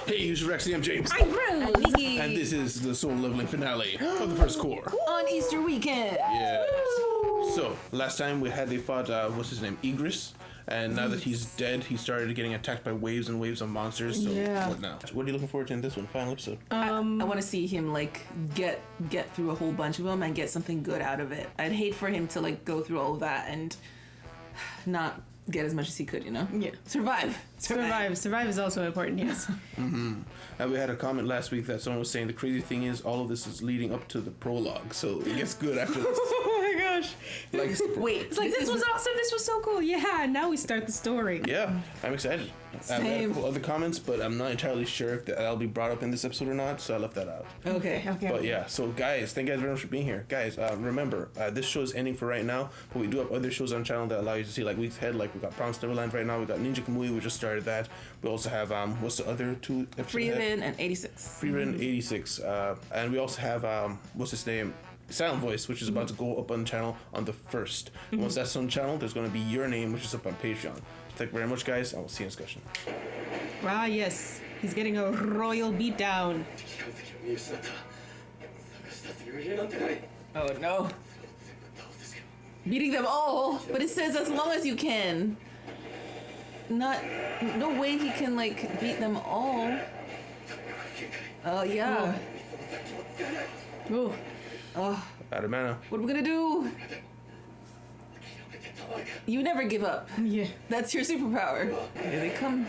Hey, you should Rexy, I'm James. I'm Rose. And this is the soul leveling finale of the first core. On Easter weekend. Yes. So, last time we had they fought, what's his name, Igris. And now that he's dead, he started getting attacked by waves and waves of monsters. So, what now? What are you looking forward to in this one, final episode? I want to see him, like, get through a whole bunch of them and get something good out of it. I'd hate for him to, like, go through all of that and not get as much as he could, you know? Yeah. Survive is also important, yes. And we had a comment last week that someone was saying the crazy thing is all of this is leading up to the prologue, so it gets good after this. Oh my gosh. Like, wait, it's like, this was awesome, this was so cool. Yeah, now we start the story. Yeah, I'm excited. I've had a couple other comments, but I'm not entirely sure if that'll be brought up in this episode or not, so I left that out. Okay. But yeah, so guys, thank you guys very much for being here. Guys, remember, this show is ending for right now, but we do have other shows on the channel that allow you to see, like we've had, like we got Promised Neverland right now, we got Ninja Kamui, we just started that. We also have, what's the other two episodes? Freerin and 86. Freerin 86. And we also have, what's his name? Silent Voice, which is about to go up on the channel on the 1st. Once that's on the channel, there's going to be Your Name, which is up on Patreon. Thank you very much, guys. I will see you in discussion. Ah, yes. He's getting a royal beatdown. Oh no. Beating them all, but it says as long as you can. No way he can, like, beat them all. Oh, yeah. Oh. Oh, Out of mana. what are we gonna do? You never give up. Yeah. That's your superpower. Here they come.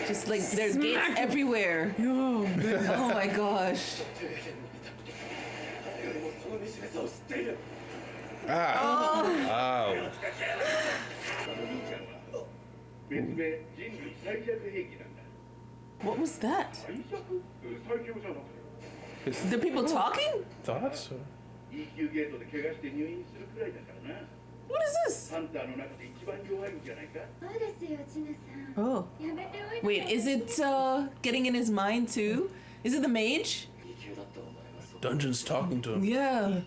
Just like there's gates everywhere. Oh, Oh my gosh. Ow. What was that? His The people talking? thoughts? What is this? oh. Wait, is it getting in his mind too? Is it the mage? Dungeon's talking to him. Yeah.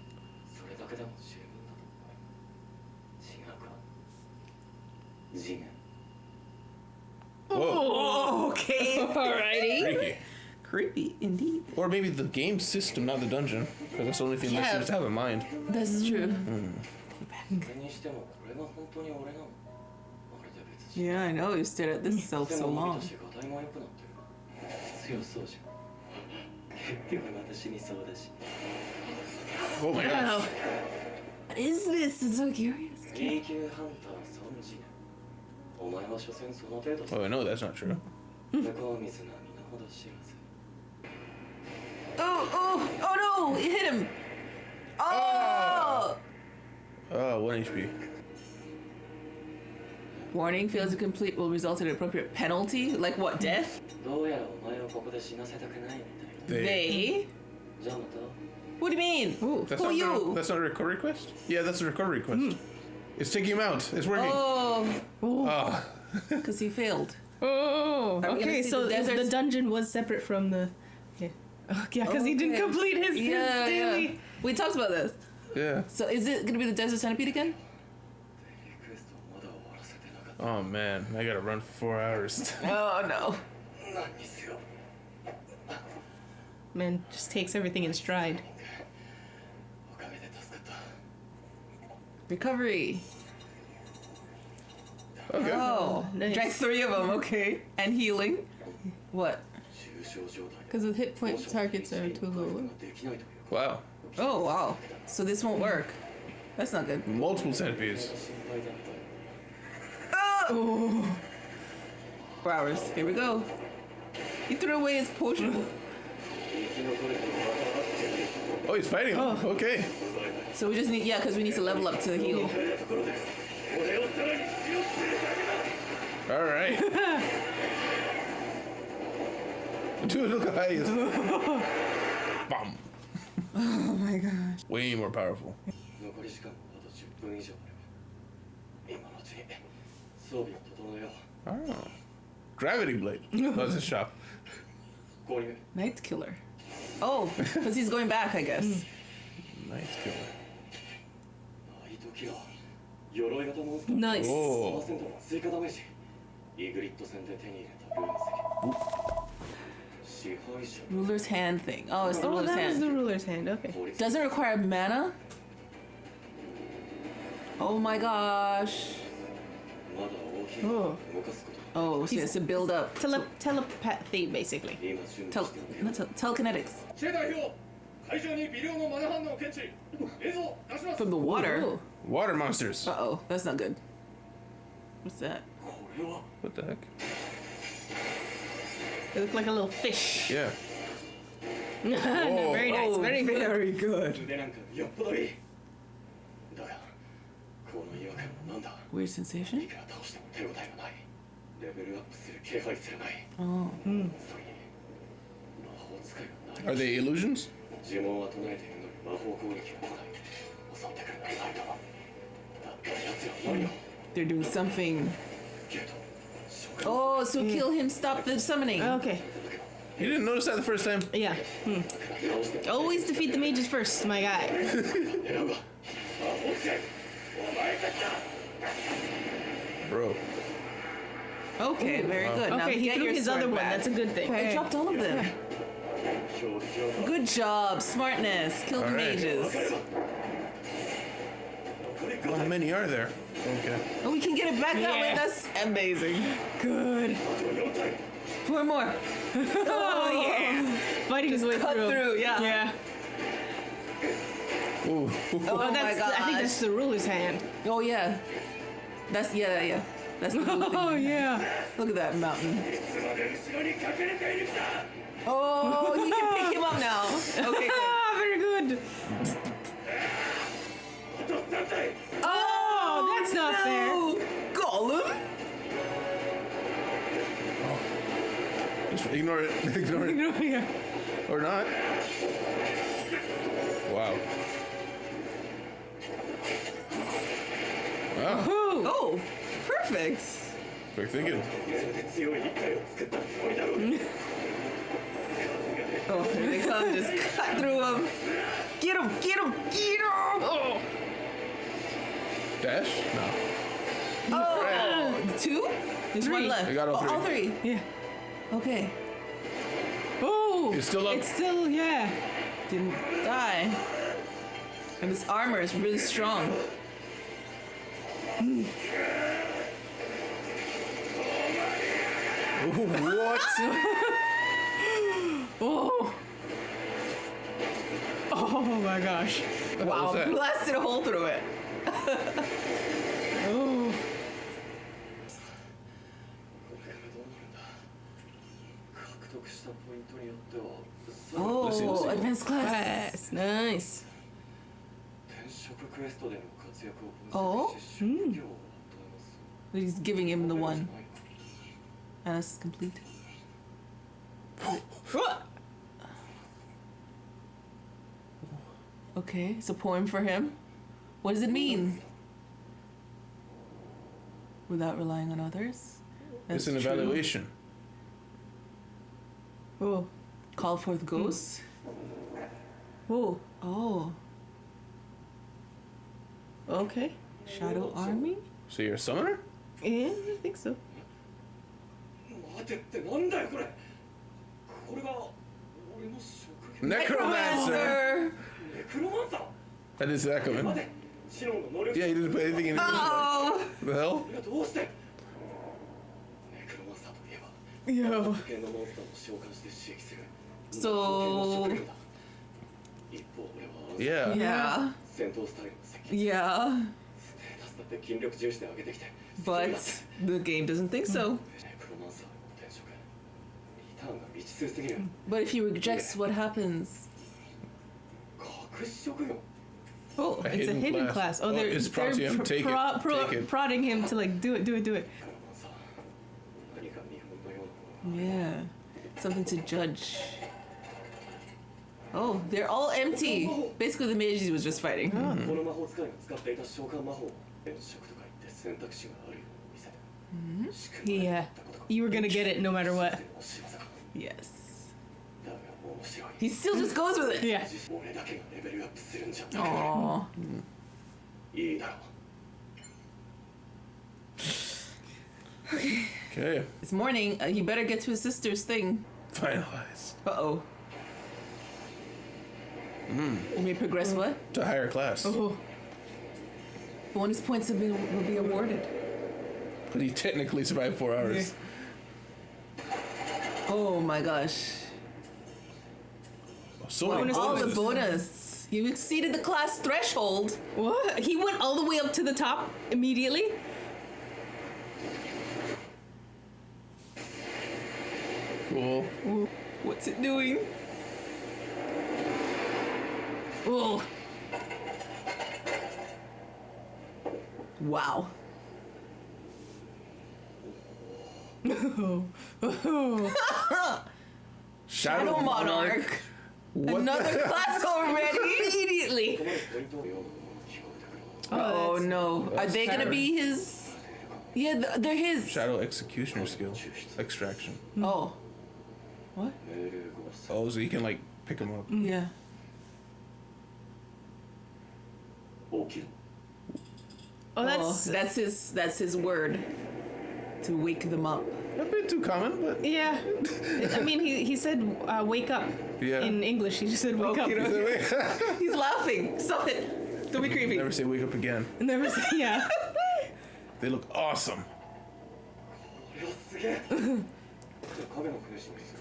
Whoa. Oh, okay. Alrighty. Freaky. Creepy indeed. Or maybe the game system, not the dungeon. Because that's the only thing that seems to have in mind. That's true. Yeah, I know. You stared at this self so long. Oh my gosh. What is this? It's so curious. Oh, I know that's not true. Oh no! It hit him! Oh! Oh, 1 HP. Warning, failure to complete will result in an appropriate penalty? Like what, death? They? What do you mean? Ooh. That's Who not you? That's not a recovery quest? Yeah, that's a recovery quest. It's taking him out. It's working. Oh, Oh. because he failed. Oh, Are we gonna okay, see so the deserts? the dungeon was separate from the... Yeah, yeah, because he didn't Okay. complete his daily... Yeah. We talked about this. Yeah. So is it gonna be the Desert Centipede again? Oh man, I gotta run for 4 hours. Oh no. Man just takes everything in stride. Recovery. Okay. Oh, nice. drank 3 of them, okay. And healing. What? Because the hit point targets are too low. Wow. Oh wow. So this won't work. That's not good. Multiple centipedes. Oh. 4 hours. Here we go. He threw away his potion. Oh, he's fighting him. Oh. Okay. So we just need, yeah, because we need to level up to heal. All right. Dude, look how high he is. Bam. Oh my gosh. Way more powerful. Oh. Gravity blade. That's his shop. Night Killer. Oh, because he's going back, I guess. Night killer. Nice. Oh. イグリッド戦で手に入れたルーン石 Ruler's hand thing. Oh, it's the Oh, ruler's that was hand. the ruler's hand. Okay. Doesn't require mana. Oh my gosh. Oh. Oh, so it's to build up. Telepathy, basically. Telekinetics. From the water. Ooh. Water monsters. Uh-oh, that's not good. What's that? What the heck? They look like a little fish. Yeah. Very nice. Very good. Very good. Weird sensation? Oh. Are they illusions? They're doing something. Oh, so kill him, stop the summoning. Okay. You didn't notice that the first time? Yeah. Always defeat the mages first, my guy. Okay, very good. Now Okay, he get threw your his sword other one. back. That's a good thing. I dropped all of them. Good job, smartness. Kill the All right. mages. How many are there? Okay. Oh, we can get it back that way. Yeah. That's amazing. Good. 4 more. Oh, yeah. Fighting his way cut through, yeah. Yeah. Ooh. Oh my I think gosh. that's the ruler's hand. Oh yeah. That's yeah. That's the blue thing. Oh, yeah. Look at that mountain. Oh, you can pick him up now. Okay, good. Ah, very good. Oh, that's not fair. Gollum? Just ignore it. Ignore it. Yeah. Or not. Wow. Wow. Oh, perfect. Quick thinking. Oh, here they come. Just cut through him. Get him, get him, get him. Oh. Dash? No. Oh, 2? There's 1 left. I got all 3. All 3. Yeah. Okay. Oh. It's still up. It's still, yeah. Didn't die. And this armor is really strong. What? Oh. Oh my gosh. What Wow, was that? blasted a hole through it. Oh. Oh, advanced class. Yes, nice. Oh? But he's giving him the 1. And that's complete. Okay, it's a poem for him. What does it mean? Without relying on others? It's an That's true. evaluation. Oh. Call forth ghosts? Oh. Oh. Okay. Shadow army? So you're a summoner? Yeah, I think so. Necromancer! I didn't see that coming. Yeah, he didn't put anything in it. Oh! The hell? Yo. So... Yeah. Yeah. Yeah. But the game doesn't think so. But if he rejects, what happens? Oh, A it's a hidden hidden class. class. Oh, Oh, they're, it's they're prompting him, take it, take it. prodding him to like do it. Yeah. Something to judge. Oh, they're all empty. Basically, the mages was just fighting. Yeah, you were gonna get it no matter what. Yes. He still just goes with it. Yeah. Aww. Okay. It's morning. He better get to his sister's thing. Finalize. Uh-oh. We may progress what? To a higher class. Oh. Bonus points will be awarded. But he technically survived 4 hours. Oh my gosh. So Wow, many all the bonuses. bonus. You exceeded the class threshold. What? He went all the way up to the top immediately? Cool. What's it doing? Oh. Wow. Shadow Monarch. What Another class already. Immediately. Oh no. Are they gonna be his? Yeah, they're his. Shadow executioner skill. Extraction. Oh. What? Oh, so you can like pick him up. Yeah. Oh, That's his word. To wake them up. A bit too common, but yeah. I mean, he said wake up. Yeah. In English, he just said wake up. He's laughing. Stop it. Don't be creepy. Never say wake up again. Never say, yeah. They look awesome.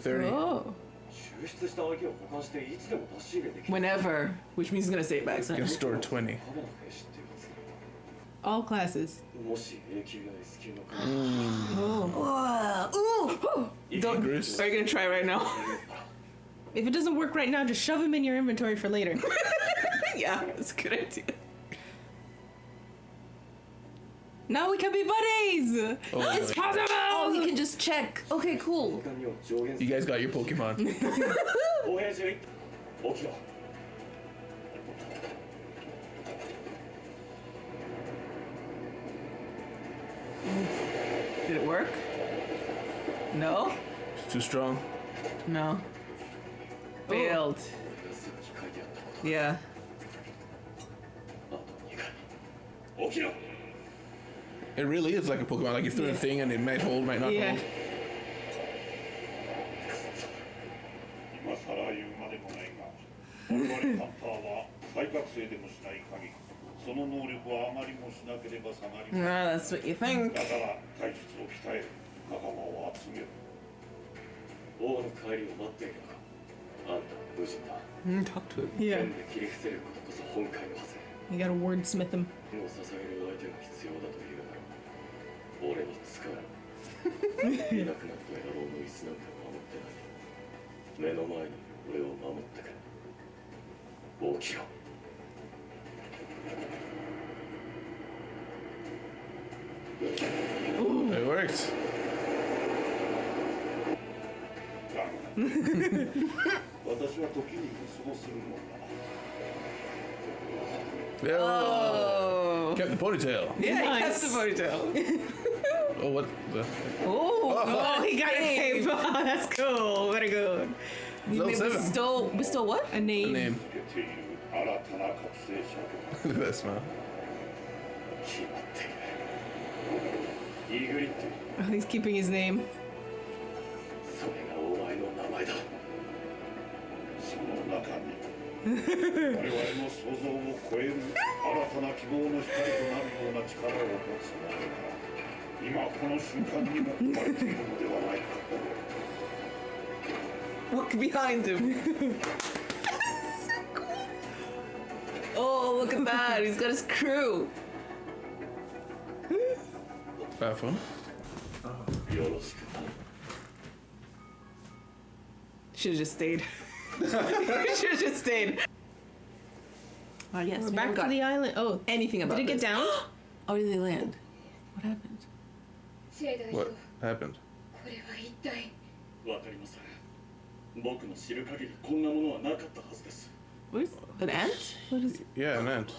30. Oh. Whenever, which means he's gonna say it back. You So. can store 20. All classes. Ooh. Don't. Bruce. Are you gonna try right now? If it doesn't work right now, just shove him in your inventory for later. Yeah, that's a good idea. Now we can be buddies! Oh, It's like- possible! Oh, he can just check. Okay, cool. You guys got your Pokemon. Did it work? No? It's too strong. No. Failed. Yeah. It really is like a Pokemon. Like you throw a thing and it might hold, might not Yeah. hold. 今更言うまでもないが、我々ハンターは再覚醒でもしない限り、その能力はあまりもしなければ下がりません。 Ah, that's what you think. だから体術を鍛える、仲間を集める。王の帰りを待っているのか。あんたは無人だ。 Talk to him. Yeah. 剣で切り伏せることこそ本会のはず。 You gotta wordsmith him. もう捧げる相手が必要だというなら、俺に使う。いなくなった野郎の椅子なんか守ってない。目の前に俺を守ってくれ。起きろ。 It worked. 私は時にそうするもんだな。 Yeah. Oh. Kept the ponytail. Yeah, he Nice. kept the ponytail. Oh, what the? Oh, Oh, he got a cape. That's cool. Very good. You may Level 7. bestow what? A The name. name. 出ている新たな覚醒者 Look at that smile. 決まっている。イグリット。 Oh, he's keeping his name. それがお前の名前だ。その中に我々の想像を超える新たな希望の光となるような力を持つものが今この瞬間にも生まれているのではないか。 Look behind him. Oh, look at that. He's got his crew. Have fun. よろしく。 Should have just stayed. Should have just stayed. Oh, yes. We're we back haven't to got the island. Oh, anything about did it get this. down? Oh, did they land? What happened? 聖大 What と happened? これは一体わかりません。僕の知る限りこんなものはなかったはずです。 What is an ant? What is Yeah, an ant.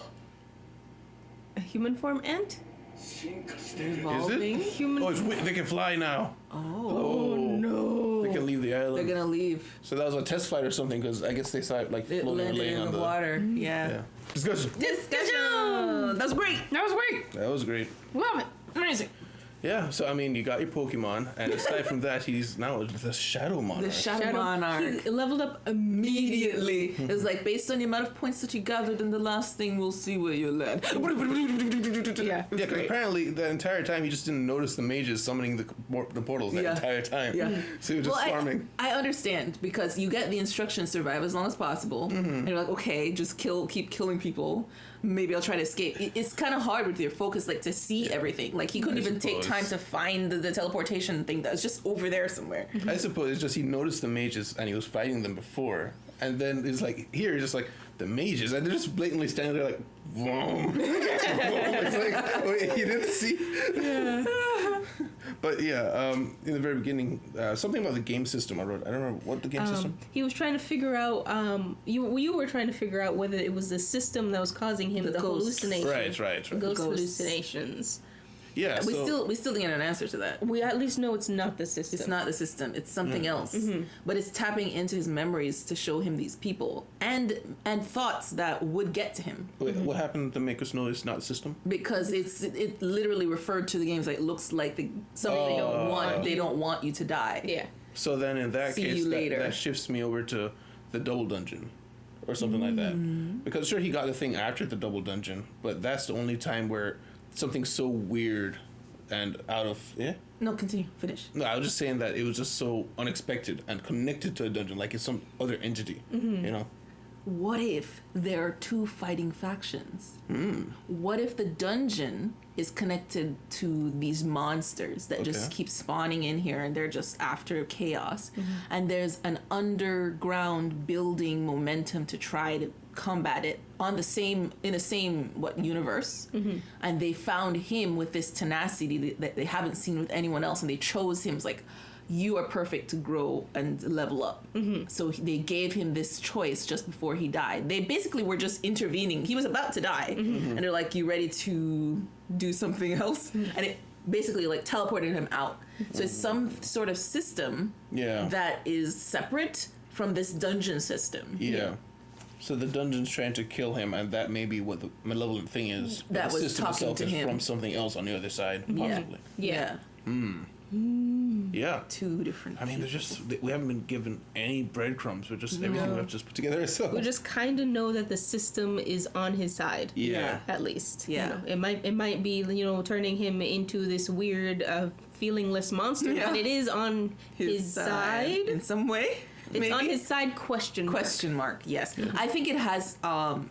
A human form ant? 進化している。 evolving? Human. Oh, they can fly now. Oh. Oh no. They can leave the They're island. gonna leave. So that was a test flight or something, because I guess they saw it like It floating and landed laying in on the the water. Yeah. Yeah. Discussion. Discussion. That's great. That was great. That was great. Love it. Amazing. Yeah, so I mean, you got your Pokemon, and aside from that, he's now the Shadow Monarch. The Shadow Monarch. He leveled up Immediately. It was like, based on the amount of points that you gathered in the last thing, we'll see where you land. Yeah. Yeah, because apparently the entire time he just didn't notice the mages summoning the portals the entire time. Yeah. So he was just farming. I understand, because you get the instructions to survive as long as possible. And you're like, okay, just keep killing people. Maybe I'll try to escape. It's kind of hard with your focus, like, to see everything. Like, he couldn't even take time to find the teleportation thing that was just over there somewhere. I suppose it's just he noticed the mages and he was fighting them before. And then it's like, here, he's just like, the mages. And they're just blatantly standing there like, whoa. It's like, wait, you didn't see? Yeah. But yeah, in the very beginning, something about the game system I wrote. I don't remember what the game system. He was trying to figure out. You were trying to figure out whether it was the system that was causing him the hallucinations. Right. Ghost hallucinations. Yeah. We still didn't get an answer to that. We at least know it's not the system. It's not the system. It's something else. But it's tapping into his memories to show him these people and thoughts that would get to him. Wait, what happened to make us know it's not the system? Because it literally referred to the games like, it looks like something they don't want. They don't want you to die. Yeah. So then in that See case, you later. that shifts me over to the double dungeon. Or something like that. Because sure, he got the thing after the double dungeon, but that's the only time where something so weird and out of No, continue. Finish. No, I was just saying that it was just so unexpected and connected to a dungeon, like it's some other entity, you know? What if there are two fighting factions? What if the dungeon is connected to these monsters that just keep spawning in here and they're just after chaos? And there's an underground building momentum to try to combat it in the same universe, and they found him with this tenacity that they haven't seen with anyone else, and they chose him. It's like, you are perfect to grow and level up. So they gave him this choice just before he died. They basically were just intervening. He was about to die, and they're like, you ready to do something else? And it basically like teleported him out. So it's some sort of system that is separate from this dungeon system. So the dungeon's trying to kill him, and that may be what the malevolent thing is. That the was system talking itself to is him from something else on the other side, possibly. Yeah. Yeah. Two different. I mean, there's just we haven't been given any breadcrumbs. We're just everything we have to just put together ourselves. We just kind of know that the system is on his side. Yeah. At least. Yeah. You know, it might be, turning him into this weird feelingless monster, but it is on his side in some way. It's maybe? on his side, question mark. Yes. I think it has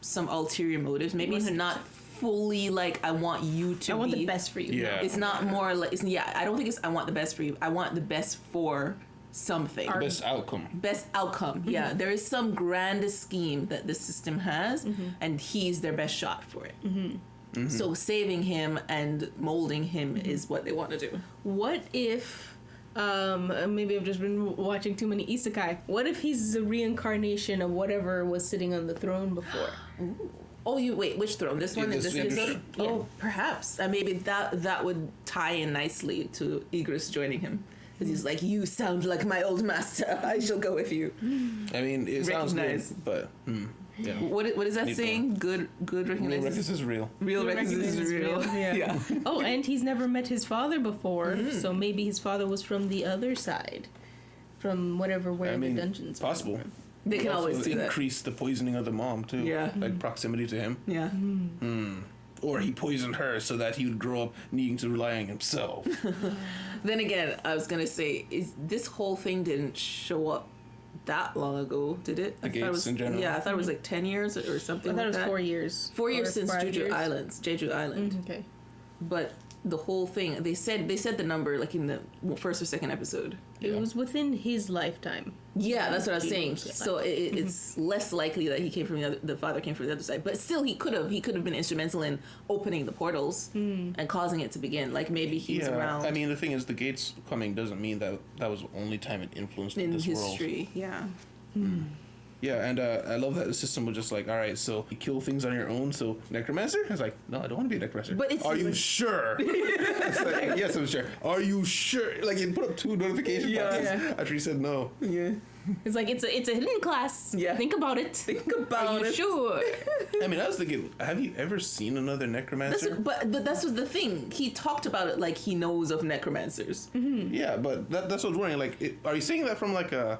some ulterior motives. Maybe it's not fully like, I want you to I want the best for you. Yeah. It's not more like, I don't think it's I want the best for you. I want the best for something. Best outcome. Best outcome. Yeah. There is some grand scheme that this system has, and he's their best shot for it. So saving him and molding him is what they want to do. What if... maybe I've just been watching too many isekai. What if he's the reincarnation of whatever was sitting on the throne before? Ooh. Oh, wait, which throne? This one? this This episode? Yeah. Oh, perhaps. Maybe that would tie in nicely to Igris joining him. Because he's like, you sound like my old master. I shall go with you. I mean, it sounds good, Recognize. but yeah. What is that Need saying? Good Real recognizes. Rex is real. Real recognizes recognizes real. real. Yeah. Oh, and he's never met his father before, so maybe his father was from the other side. From where the dungeons are. Possible. They can Also always do that. increase the poisoning of the mom too. Yeah. Like proximity to him. Yeah. Or he poisoned her so that he would grow up needing to rely on himself. Then again, I was gonna say, this whole thing didn't show up that long ago, did it? The I thought it gates was, in general? Yeah, I thought it was like 10 years or something. I thought it was like that. 4 years. 4 years Or since 5 Jeju years. Island. Okay. But the whole thing, they said the number like in the first or second episode. It was within his lifetime. Yeah, that's what I was Jeju saying. was So it's less likely that he came from the father came from the other side. But still, he could have been instrumental in opening the portals and causing it to begin. Like maybe he was around. I mean, the thing is, the gates coming doesn't mean that was the only time it influenced in this world. history. Yeah. Yeah, and I love that the system was just like, all right, so you kill things on your own. So necromancer? I was like, no, I don't want to be a necromancer. But it's are you like- sure? It's like, yes, I'm sure. Are you sure? Like, you put up 2 notification boxes after you said no. Yeah. It's like it's a hidden class. Yeah. Think about it. Think about Are you it. sure? I mean, I was thinking, have you ever seen another necromancer? But that's what the thing. He talked about it like he knows of necromancers. Yeah, but that's what I was wondering. Like, are you saying that from like a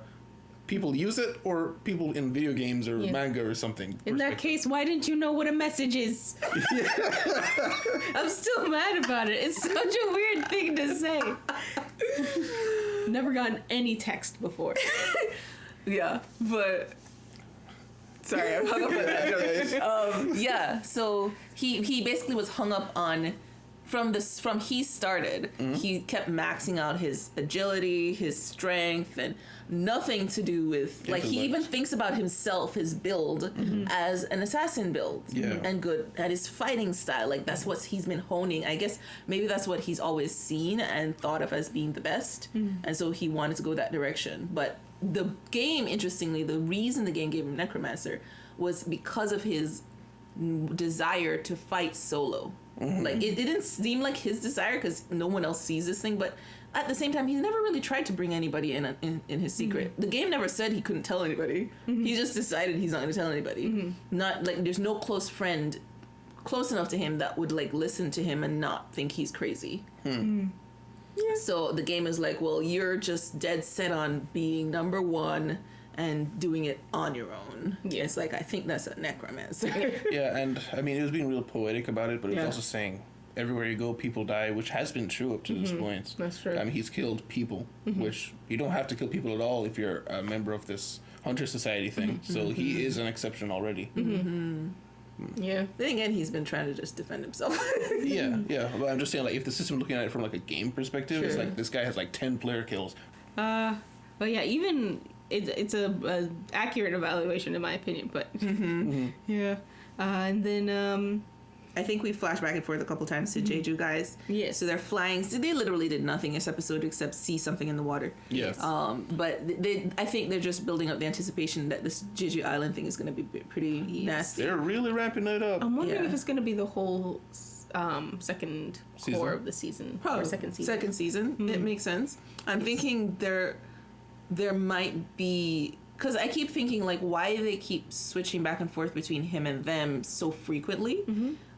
people use it or people in video games or manga or something? In that case, why didn't you know what a message is? I'm still mad about it. It's such a weird thing to say. Never gotten any text before. Yeah, but sorry, I'm hung up on that. Yeah, so he basically was hung up on from he started. He kept maxing out his agility, his strength, and nothing to do with like he even thinks about himself, his build as an assassin build, and good at his fighting style. Like that's what he's been honing. I guess maybe that's what he's always seen and thought of as being the best, and so he wanted to go that direction. But the game, interestingly, the reason the game gave him necromancer was because of his desire to fight solo. Like it didn't seem like his desire because no one else sees this thing, but at the same time he never really tried to bring anybody in his secret. The game never said he couldn't tell anybody. He just decided he's not going to tell anybody. Not like there's no close friend close enough to him that would like listen to him and not think he's crazy. So the game is like, well, you're just dead set on being number one and doing it on your own. It's like, I think that's a necromancer. Yeah, and I mean, it was being real poetic about it, but it was also saying everywhere you go, people die, which has been true up to this point. That's true. I mean, he's killed people, which you don't have to kill people at all if you're a member of this Hunter Society thing. So he is an exception already. Yeah. Then again, he's been trying to just defend himself. Yeah. But I'm just saying, like, if the system looking at it from like a game perspective, it's like this guy has like 10 player kills. But yeah, even it's a accurate evaluation in my opinion. But yeah, and then I think we flashed back and forth a couple times to Jeju guys. Yes. So they're flying. So they literally did nothing this episode except see something in the water. Yes. But I think they're just building up the anticipation that this Jeju Island thing is going to be pretty nasty. They're really ramping it up. I'm wondering if it's going to be the whole second Season? core of the season or second season. Second season. It makes sense. I'm thinking there might be, because I keep thinking like why they keep switching back and forth between him and them so frequently.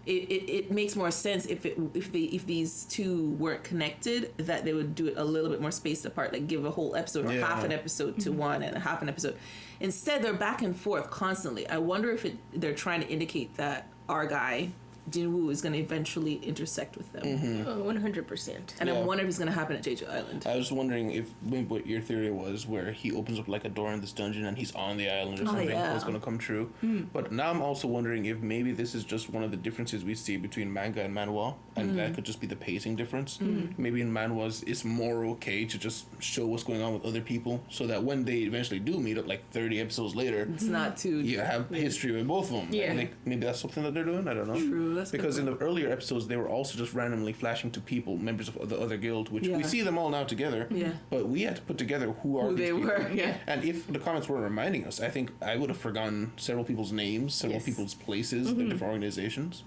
It makes more sense if these two weren't connected, that they would do it a little bit more spaced apart, like give a whole episode or half an episode to one and a half an episode. Instead, they're back and forth constantly. I wonder if they're trying to indicate that our guy Jinwoo is going to eventually intersect with them. 100%. And I wonder if it's going to happen at Jeju Island. I was wondering if what your theory was, where he opens up like a door in this dungeon and he's on the island or something. That's going to come true. But now I'm also wondering if maybe this is just one of the differences we see between manga and manhwa, and that could just be the pacing difference. Maybe in manhwas it's more okay to just show what's going on with other people, so that when they eventually do meet up, like 30 episodes later, It's not too... you have history with both of them. Yeah. I think maybe that's something that they're doing. I don't know. True. That's Because in the earlier episodes, they were also just randomly flashing to people, members of the other guild, which we see them all now together. Yeah. But we had to put together who are these they people. were. Yeah. And if the comments weren't reminding us, I think I would have forgotten several people's names, several people's places, their different organizations.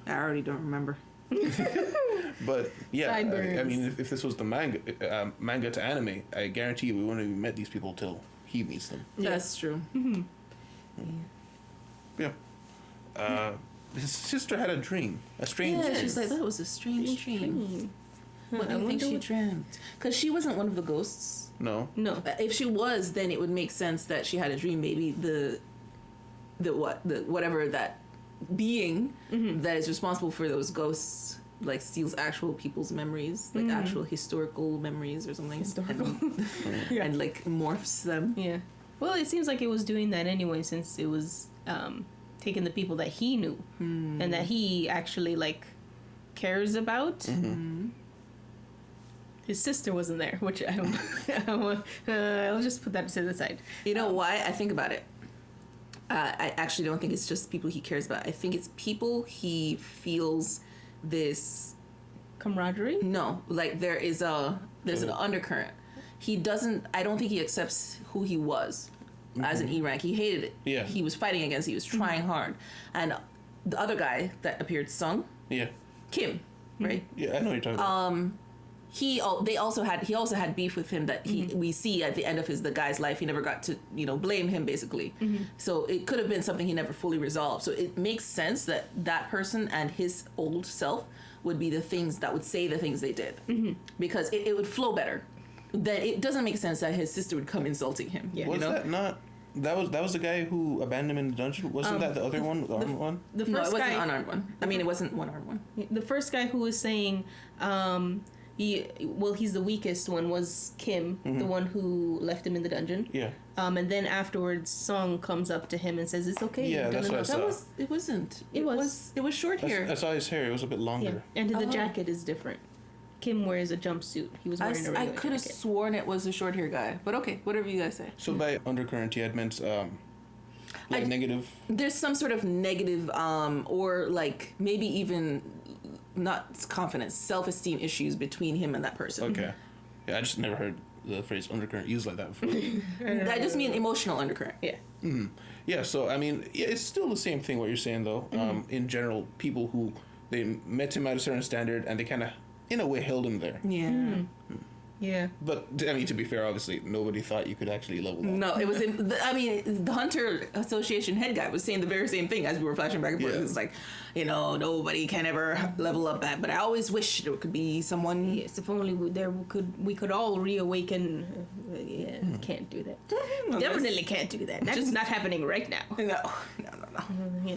I already don't remember. But yeah, I Sideburns. mean, if this was the manga to anime, I guarantee you we wouldn't have even met these people till he meets them. That's true. Yeah. His sister had a dream, a strange Yeah, dream. she's like, that was a strange dream. What do you think she dreamt? Because she wasn't one of the ghosts. No. No. If she was, then it would make sense that she had a dream. Maybe the whatever that being that is responsible for those ghosts like steals actual people's memories, like actual historical memories or something, and like morphs them. Yeah. Well, it seems like it was doing that anyway, since it was taking the people that he knew and that he actually like cares about. His sister wasn't there, which I'll just put that to the side. You know why? I think about it. I actually don't think it's just people he cares about. I think it's people he feels this Camaraderie? no, like there's an undercurrent. I don't think he accepts who he was as an E rank. He hated it. Yeah. He was fighting against it. He was trying hard. And the other guy that appeared, Sung, Yeah. Kim, right? Yeah, I know what you're talking about. he also had beef with him that we see at the end of the guy's life. He never got to blame him basically. So it could have been something he never fully resolved. So it makes sense that that person and his old self would be the things that would say the things they did, because it would flow better. That it doesn't make sense that his sister would come insulting him. Yeah. Was that not? That was the guy who abandoned him in the dungeon. Wasn't that the other one, the armed one? The No, it first wasn't guy, an unarmed one. I mean, it wasn't one armed one. the first guy who was saying, he's the weakest one, was Kim, the one who left him in the dungeon. Yeah. And then afterwards, Song comes up to him and says, "It's okay." Yeah, you've done that's what I enough." saw. It wasn't. It was. It was short hair. I saw his hair. It was a bit Yeah, longer. and the Oh. jacket is different. Kim wears a jumpsuit. He was wearing a I regular could have jacket. sworn it was a short hair guy, but okay, whatever you guys say. So by undercurrent, he had meant like negative. There's some sort of negative, or like maybe even not confidence, self-esteem issues between him and that person. Okay. Yeah, I just never heard the phrase undercurrent used like that before. I just mean emotional undercurrent. Yeah. Yeah, so I mean, yeah, it's still the same thing what you're saying though. In general, people who they met him at a certain standard and they kind of, in a way, held him there. Yeah. Yeah. But I mean, to be fair, obviously, nobody thought you could actually level that. No, it was the Hunter Association head guy was saying the very same thing as we were flashing back and forth. Yeah. He was like, nobody can ever level up that, but I always wish there could be someone. Yes, if only we could all reawaken. Yeah, can't do that. Definitely can't do that. That's Just- not happening right now. No. Yeah.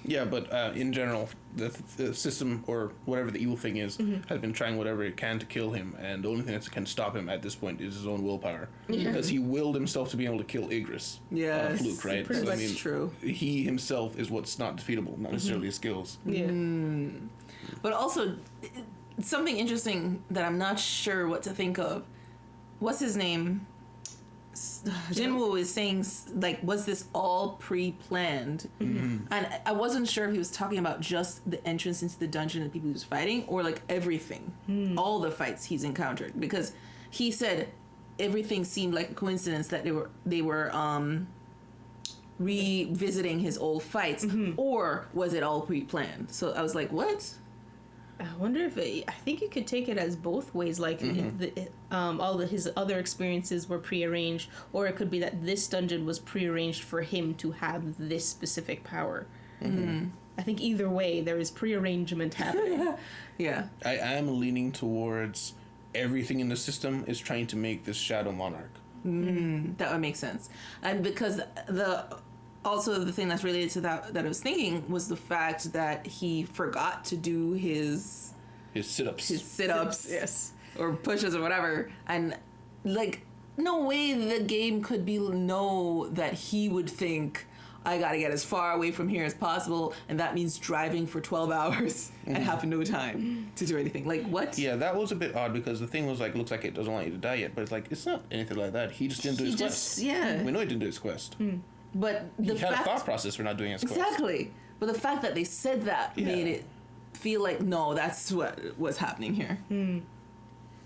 Yeah, but in general, the system or whatever the evil thing is has been trying whatever it can to kill him, and the only thing that can stop him at this point is his own willpower, because he willed himself to be able to kill Igris. Yes, Fluke, right? pretty So, I much mean, true. He himself is what's not defeatable, not necessarily his skills. Yeah. But also, something interesting that I'm not sure what to think of. What's his name? Jinwoo is saying, like, was this all pre-planned? And I wasn't sure if he was talking about just the entrance into the dungeon and people he was fighting, or like everything, all the fights he's encountered. Because he said everything seemed like a coincidence that they were revisiting his old fights, or was it all pre-planned? So I was like, what? I wonder if I think you could take it as both ways. Like his other experiences were prearranged, or it could be that this dungeon was prearranged for him to have this specific power. I think either way, there is prearrangement happening. Yeah. I am leaning towards everything in the system is trying to make this Shadow Monarch. That would make sense. And because also the thing that's related to that I was thinking was the fact that he forgot to do his sit-ups. yes, or pushes or whatever, and like no way the game could know that he would think, I gotta get as far away from here as possible, and that means driving for 12 hours and having no time to do anything. Like, what? Yeah, that was a bit odd, because the thing was like, looks like it doesn't want you to die yet, but it's like, it's not anything like that. He just didn't do his quest. Yeah. We know he didn't do his quest. But the He had fact, a thought process for not doing his quest. exactly. But the fact that they said that Yeah. made it feel like, no, that's what was happening here.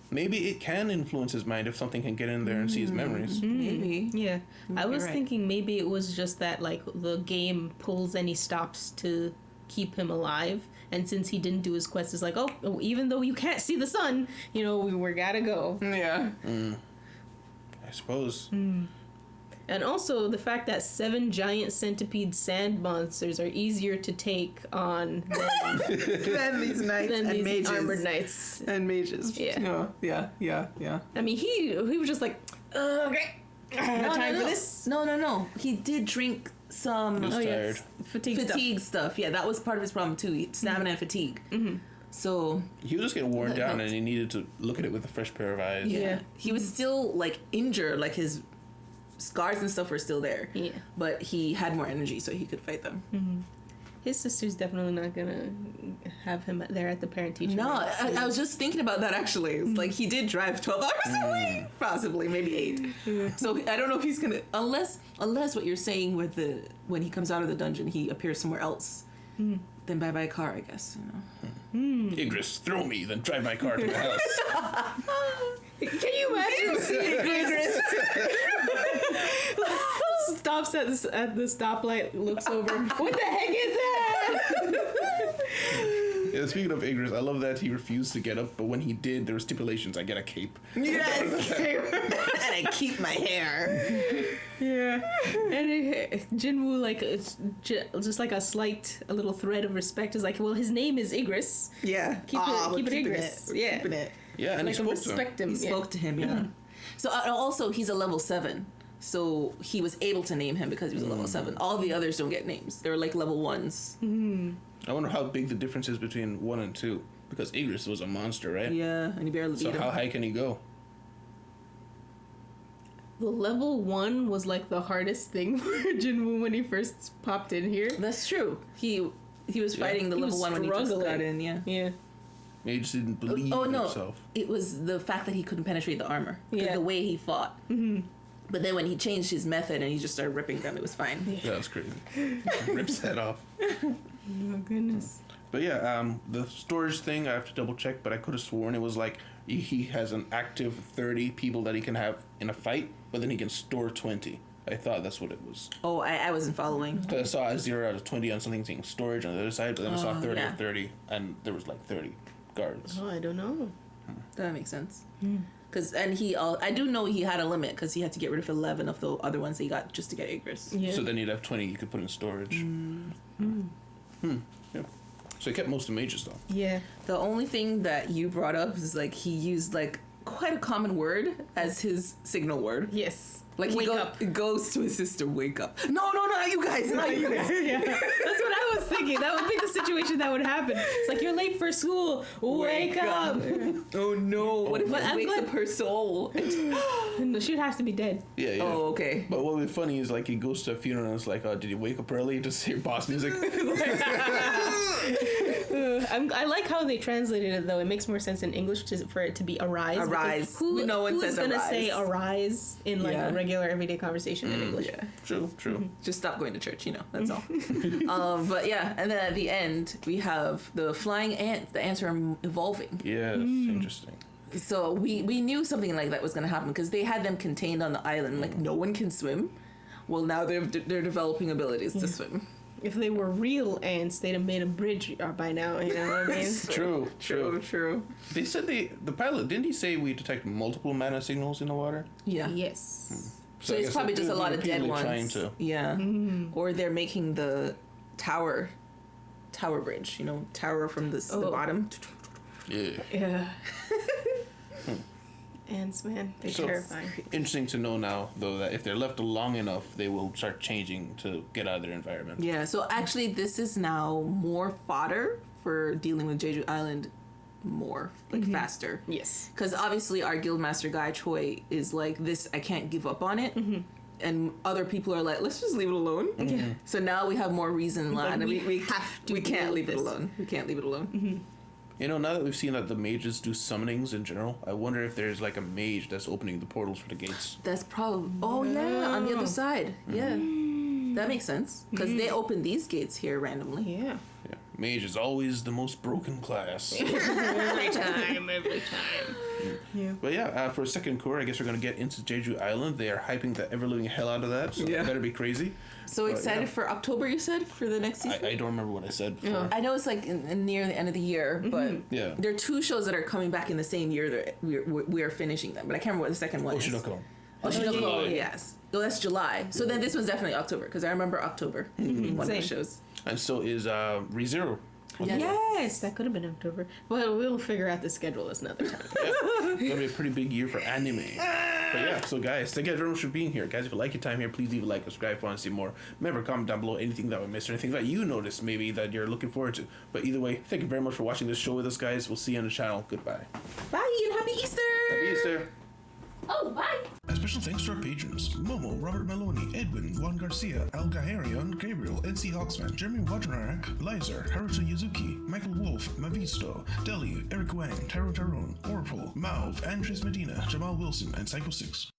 Maybe it can influence his mind if something can get in there and see his memories. Maybe. Yeah, I was right. thinking maybe it was just that like the game pulls any stops to keep him alive, and since he didn't do his quest, it's like, oh, even though you can't see the sun, we gotta go. Yeah. I suppose. And also the fact that 7 giant centipede sand monsters are easier to take on Then these knights than and these mages. armored knights. And mages. Yeah. Yeah. I mean, he was just like, okay, I don't have time for this. No. He did drink some He was tired. Fatigue stuff. stuff. Yeah, that was part of his problem too. Stamina and fatigue. So He was just getting worn That down, helped. and he needed to look at it with a fresh pair of eyes. Yeah. he was still like injured, like his scars and stuff were still there. Yeah. But he had more energy, so he could fight them. His sister's definitely not gonna have him there at the parent teacher. No, I was just thinking about that actually. It's like he did drive 12 hours away, possibly, maybe 8. So I don't know if he's gonna, unless what you're saying with when he comes out of the dungeon, he appears somewhere else. Then bye car, I guess. Igris, throw me, then drive my car to the house. Can you imagine seeing Igris? Stops at the stoplight, looks over. What the heck is that? Yeah, speaking of Igris, I love that he refused to get up, but when he did, there were stipulations. I get a cape. Yes. And I keep my hair. Yeah. And Jinwoo, like, it's just like a little thread of respect is like, well, his name is Igris. Yeah. Keep it Igris. Yeah. Keeping it. Yeah, and Like, he spoke to him. respect him. He spoke to him, yeah. So also, he's a level 7. So he was able to name him because he was a level 7. All the others don't get names. They're like level 1s. I wonder how big the difference is between 1 and 2. Because Igris was a monster, right? Yeah, and he barely So beat how him. high can he go? The level 1 was like the hardest thing for Jinwoo when he first popped in here. That's true. He was fighting the He level was 1 when he just got struggling. in, yeah. Yeah. He just didn't believe Oh in no, himself. it was the fact that he couldn't penetrate the armor. Because Yeah. the way he fought. But then when he changed his method and he just started ripping them, it was fine. Yeah, that's crazy. Rips head off. Oh goodness. But yeah, the storage thing, I have to double check, but I could have sworn it was like he has an active 30 people that he can have in a fight, but then he can store 20. I thought that's what it was. Oh, I wasn't following. Because I saw a 0 out of 20 on something saying storage on the other side, but then I saw 30 yeah. out of 30, and there was like 30 guards. Oh, I don't know. That makes sense. And I do know he had a limit because he had to get rid of 11 of the other ones that he got just to get Igris. Yeah. So then you'd have 20 you could put in storage. Yeah. So he kept most of the mages though. Yeah. The only thing that you brought up is like he used like quite a common word as his signal word. Yes. Like Wake up. He goes to his sister, wake up. No, not you guys, not you guys. Yeah. That's what I was thinking. That would be the situation that would happen. It's like, you're late for school. Wake up. Oh no, what if But it I'm wakes glad- up her soul? No, she'd have to be dead. Yeah, yeah. Oh, okay. But what would be funny is like he goes to a funeral and it's like, did you wake up early to hear boss music? I like how they translated it though. It makes more sense in English for it to be arise. because Arise. Who, No one who's says gonna arise. say arise in like Yeah. a regular everyday conversation in English? Yeah. True. Just stop going to church, that's all. But yeah, and then at the end we have the flying ants. The ants are evolving. Yeah, interesting. So we knew something like that was going to happen because they had them contained on the island. Like no one can swim. Well, now they're developing abilities to swim. If they were real ants, they'd have made a bridge by now. You know what I mean? True. They said the pilot, didn't he say we detect multiple mana signals in the water? Yeah. Yes. So I it's guess probably they're just a lot of dead repeatedly ones. trying to- Yeah. Or they're making the tower bridge. Tower from the bottom. Yeah. Yeah. Ants, man, they're So terrifying. interesting to know now, though, that if they're left long enough, they will start changing to get out of their environment. Yeah. So actually, this is now more fodder for dealing with Jeju Island more faster. Yes. Because obviously our guildmaster guy Choi is like, this, I can't give up on it. And other people are like, let's just leave it alone. So now we have more reason, Like, and we have to we can't deal leave with it this. alone. We can't leave it alone. Now that we've seen that the mages do summonings in general, I wonder if there's like a mage that's opening the portals for the gates. That's probably. Oh yeah, on the other side. Yeah, that makes sense because they open these gates here randomly. Yeah. Yeah. Mage is always the most broken class. Every time. Yeah. But yeah, for a second core, I guess we're going to get into Jeju Island. They are hyping the ever-living hell out of that, so Yeah. it better be crazy. So But, excited yeah. for October, you said, for the next season? I don't remember what I said before. I know it's like near the end of the year, but Yeah. there are 2 shows that are coming back in the same year that we are finishing them. But I can't remember what the second one is. Oshinoko. Oshinoko, yes. Oh, that's July. So then this one's definitely October because I remember October. One of the Same. shows. And so is ReZero. Yes. Yes, that could have been October. Well, we'll figure out the schedule this another time. It's going to be a pretty big year for anime. But yeah, so guys, thank you everyone for being here. Guys, if you like your time here, please leave a like, subscribe if you want to see more. Remember, comment down below anything that we missed or anything that you noticed maybe that you're looking forward to. But either way, thank you very much for watching this show with us, guys. We'll see you on the channel. Goodbye. Bye and happy Easter! Happy Easter. Oh, bye! A special thanks to our patrons: Momo, Robert Maloney, Edwin, Juan Garcia, Al Gaharion, Gabriel, NC Hawksman, Jeremy Wojnarek, Lizer, Haruto Yuzuki, Michael Wolf, Mavisto, Deli, Eric Wang, Taro Taron, Orpal, Mauve, Andres Medina, Jamal Wilson, and Psycho 6.